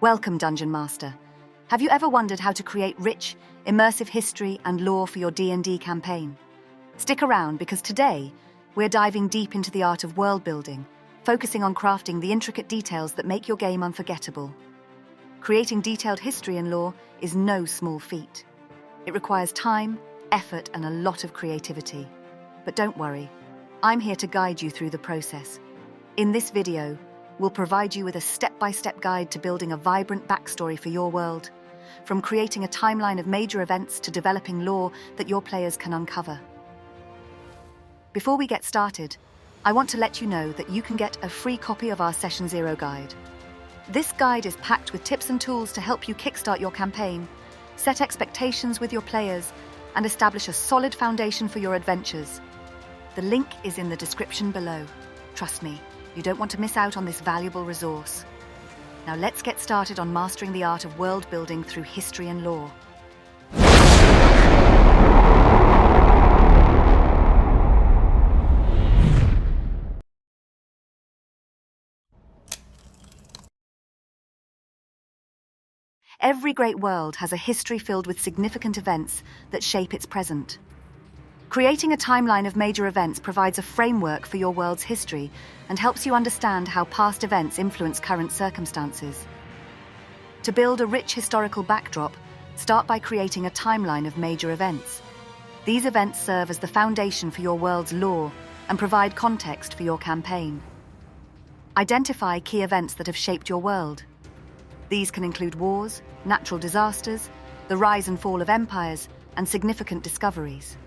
Welcome, Dungeon Master. Have you ever wondered how to create rich, immersive history and lore for your D&D campaign? Stick around because today, we're diving deep into the art of world building, focusing on crafting the intricate details that make your game unforgettable. Creating detailed history and lore is no small feat. It requires time, effort, and a lot of creativity. But don't worry, I'm here to guide you through the process. In this video, we'll provide you with a step-by-step guide to building a vibrant backstory for your world, from creating a timeline of major events to developing lore that your players can uncover. Before we get started, I want to let you know that you can get a free copy of our Session Zero guide. This guide is packed with tips and tools to help you kickstart your campaign, set expectations with your players, and establish a solid foundation for your adventures. The link is in the description below. Trust me, you don't want to miss out on this valuable resource. Now let's get started on mastering the art of world building through history and lore. Every great world has a history filled with significant events that shape its present. Creating a timeline of major events provides a framework for your world's history and helps you understand how past events influence current circumstances. To build a rich historical backdrop, start by creating a timeline of major events. These events serve as the foundation for your world's lore and provide context for your campaign. Identify key events that have shaped your world. These can include wars, natural disasters, the rise and fall of empires, and significant discoveries.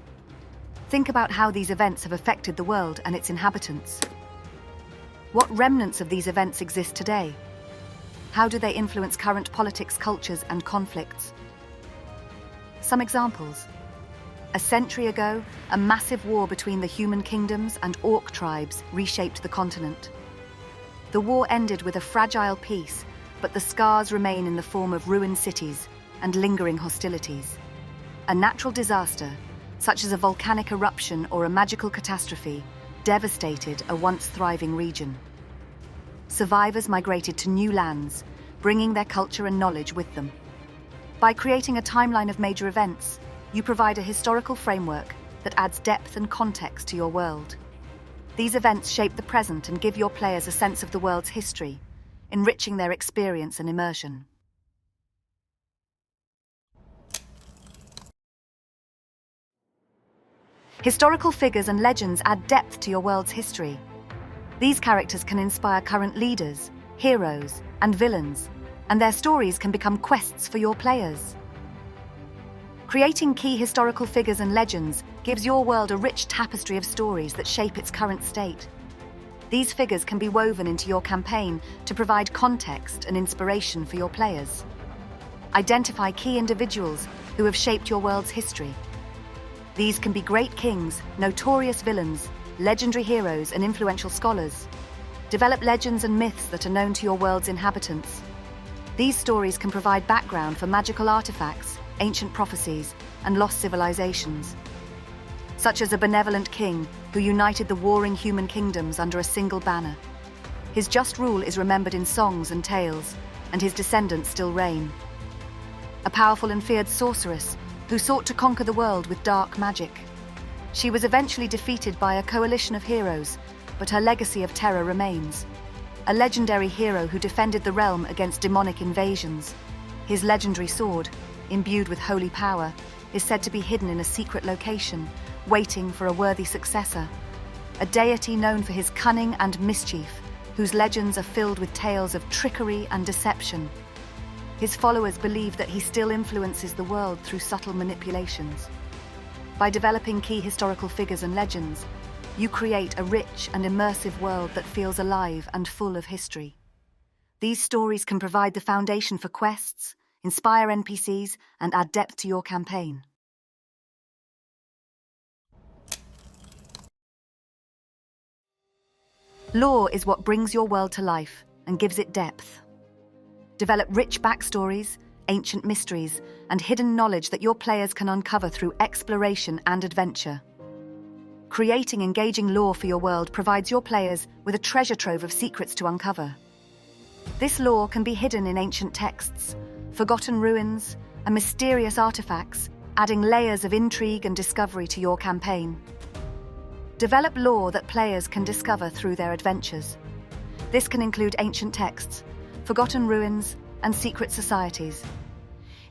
Think about how these events have affected the world and its inhabitants. What remnants of these events exist today? How do they influence current politics, cultures, and conflicts? Some examples. A century ago, a massive war between the human kingdoms and orc tribes reshaped the continent. The war ended with a fragile peace, but the scars remain in the form of ruined cities and lingering hostilities. A natural disaster, such as a volcanic eruption or a magical catastrophe, devastated a once thriving region. Survivors migrated to new lands, bringing their culture and knowledge with them. By creating a timeline of major events, you provide a historical framework that adds depth and context to your world. These events shape the present and give your players a sense of the world's history, enriching their experience and immersion. Historical figures and legends add depth to your world's history. These characters can inspire current leaders, heroes, and villains, and their stories can become quests for your players. Creating key historical figures and legends gives your world a rich tapestry of stories that shape its current state. These figures can be woven into your campaign to provide context and inspiration for your players. Identify key individuals who have shaped your world's history. These can be great kings, notorious villains, legendary heroes, and influential scholars. Develop legends and myths that are known to your world's inhabitants. These stories can provide background for magical artifacts, ancient prophecies, and lost civilizations. Such as a benevolent king who united the warring human kingdoms under a single banner. His just rule is remembered in songs and tales, and his descendants still reign. A powerful and feared sorceress who sought to conquer the world with dark magic. She was eventually defeated by a coalition of heroes, but her legacy of terror remains. A legendary hero who defended the realm against demonic invasions. His legendary sword, imbued with holy power, is said to be hidden in a secret location, waiting for a worthy successor. A deity known for his cunning and mischief, whose legends are filled with tales of trickery and deception. His followers believe that he still influences the world through subtle manipulations. By developing key historical figures and legends, you create a rich and immersive world that feels alive and full of history. These stories can provide the foundation for quests, inspire NPCs, and add depth to your campaign. Lore is what brings your world to life and gives it depth. Develop rich backstories, ancient mysteries, and hidden knowledge that your players can uncover through exploration and adventure. Creating engaging lore for your world provides your players with a treasure trove of secrets to uncover. This lore can be hidden in ancient texts, forgotten ruins, and mysterious artifacts, adding layers of intrigue and discovery to your campaign. Develop lore that players can discover through their adventures. This can include ancient texts, forgotten ruins, and secret societies.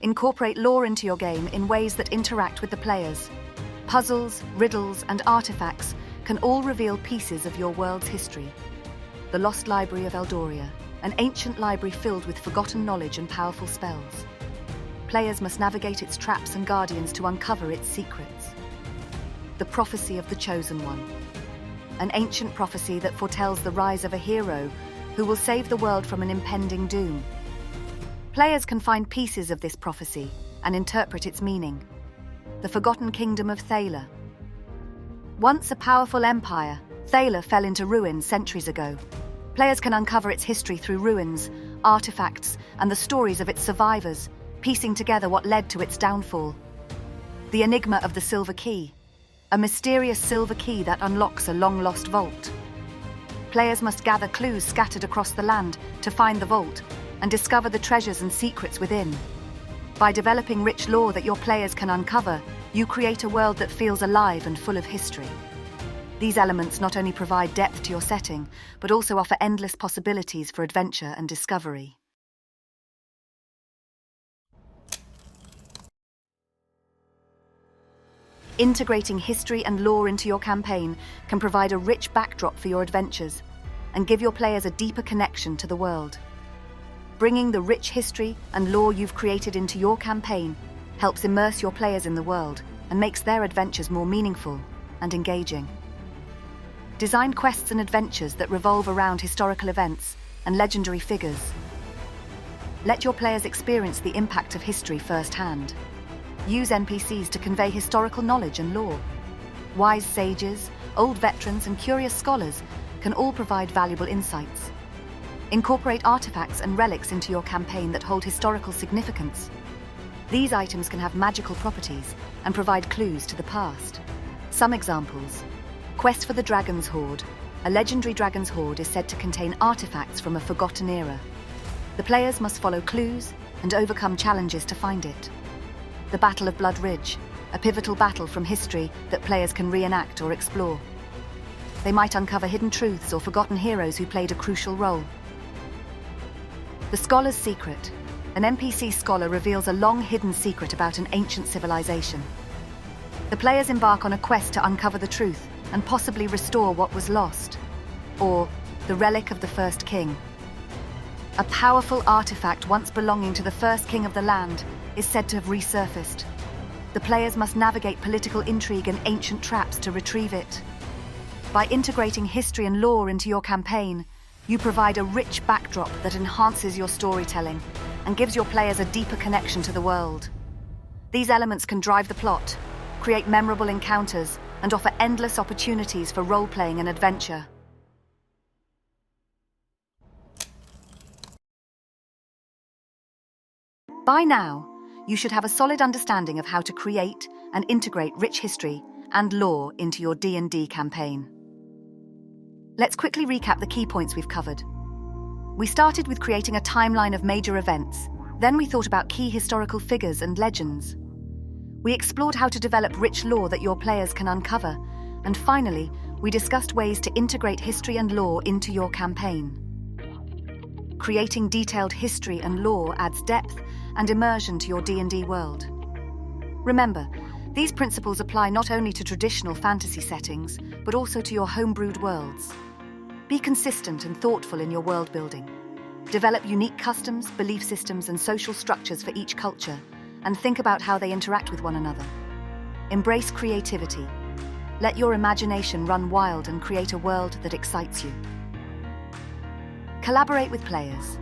Incorporate lore into your game in ways that interact with the players. Puzzles, riddles, and artifacts can all reveal pieces of your world's history. The Lost Library of Eldoria, an ancient library filled with forgotten knowledge and powerful spells. Players must navigate its traps and guardians to uncover its secrets. The Prophecy of the Chosen One, an ancient prophecy that foretells the rise of a hero who will save the world from an impending doom. Players can find pieces of this prophecy and interpret its meaning. The Forgotten Kingdom of Thaler. Once a powerful empire, Thaler fell into ruin centuries ago. Players can uncover its history through ruins, artifacts, and the stories of its survivors, piecing together what led to its downfall. The Enigma of the Silver Key, a mysterious silver key that unlocks a long-lost vault. Players must gather clues scattered across the land to find the vault and discover the treasures and secrets within. By developing rich lore that your players can uncover, you create a world that feels alive and full of history. These elements not only provide depth to your setting, but also offer endless possibilities for adventure and discovery. Integrating history and lore into your campaign can provide a rich backdrop for your adventures and give your players a deeper connection to the world. Bringing the rich history and lore you've created into your campaign helps immerse your players in the world and makes their adventures more meaningful and engaging. Design quests and adventures that revolve around historical events and legendary figures. Let your players experience the impact of history firsthand. Use NPCs to convey historical knowledge and lore. Wise sages, old veterans, and curious scholars can all provide valuable insights. Incorporate artifacts and relics into your campaign that hold historical significance. These items can have magical properties and provide clues to the past. Some examples: Quest for the Dragon's Hoard. A legendary dragon's hoard is said to contain artifacts from a forgotten era. The players must follow clues and overcome challenges to find it. The Battle of Blood Ridge, a pivotal battle from history that players can reenact or explore. They might uncover hidden truths or forgotten heroes who played a crucial role. The Scholar's Secret. An NPC scholar reveals a long-hidden secret about an ancient civilization. The players embark on a quest to uncover the truth and possibly restore what was lost. Or the Relic of the First King. A powerful artifact once belonging to the first king of the land is said to have resurfaced. The players must navigate political intrigue and ancient traps to retrieve it. By integrating history and lore into your campaign, you provide a rich backdrop that enhances your storytelling and gives your players a deeper connection to the world. These elements can drive the plot, create memorable encounters, and offer endless opportunities for role-playing and adventure. By now, you should have a solid understanding of how to create and integrate rich history and lore into your D&D campaign. Let's quickly recap the key points we've covered. We started with creating a timeline of major events, then we thought about key historical figures and legends. We explored how to develop rich lore that your players can uncover, and finally, we discussed ways to integrate history and lore into your campaign. Creating detailed history and lore adds depth and immersion to your D&D world. Remember, these principles apply not only to traditional fantasy settings, but also to your homebrewed worlds. Be consistent and thoughtful in your world building. Develop unique customs, belief systems, and social structures for each culture, and think about how they interact with one another. Embrace creativity. Let your imagination run wild and create a world that excites you. Collaborate with players.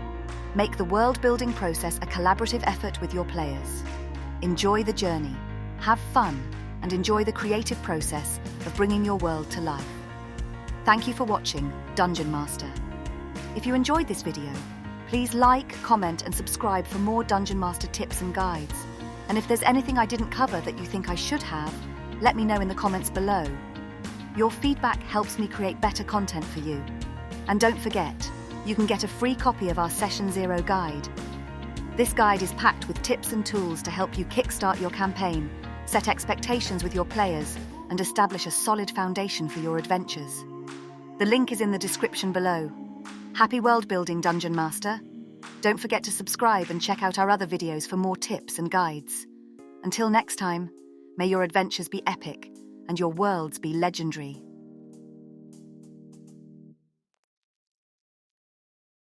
Make the world-building process a collaborative effort with your players. Enjoy the journey, have fun, and enjoy the creative process of bringing your world to life. Thank you for watching Dungeon Master. If you enjoyed this video, please like, comment, and subscribe for more Dungeon Master tips and guides. And if there's anything I didn't cover that you think I should have, let me know in the comments below. Your feedback helps me create better content for you. And don't forget, you can get a free copy of our Session Zero guide. This guide is packed with tips and tools to help you kickstart your campaign, set expectations with your players, and establish a solid foundation for your adventures. The link is in the description below. Happy world building, Dungeon Master! Don't forget to subscribe and check out our other videos for more tips and guides. Until next time, may your adventures be epic and your worlds be legendary.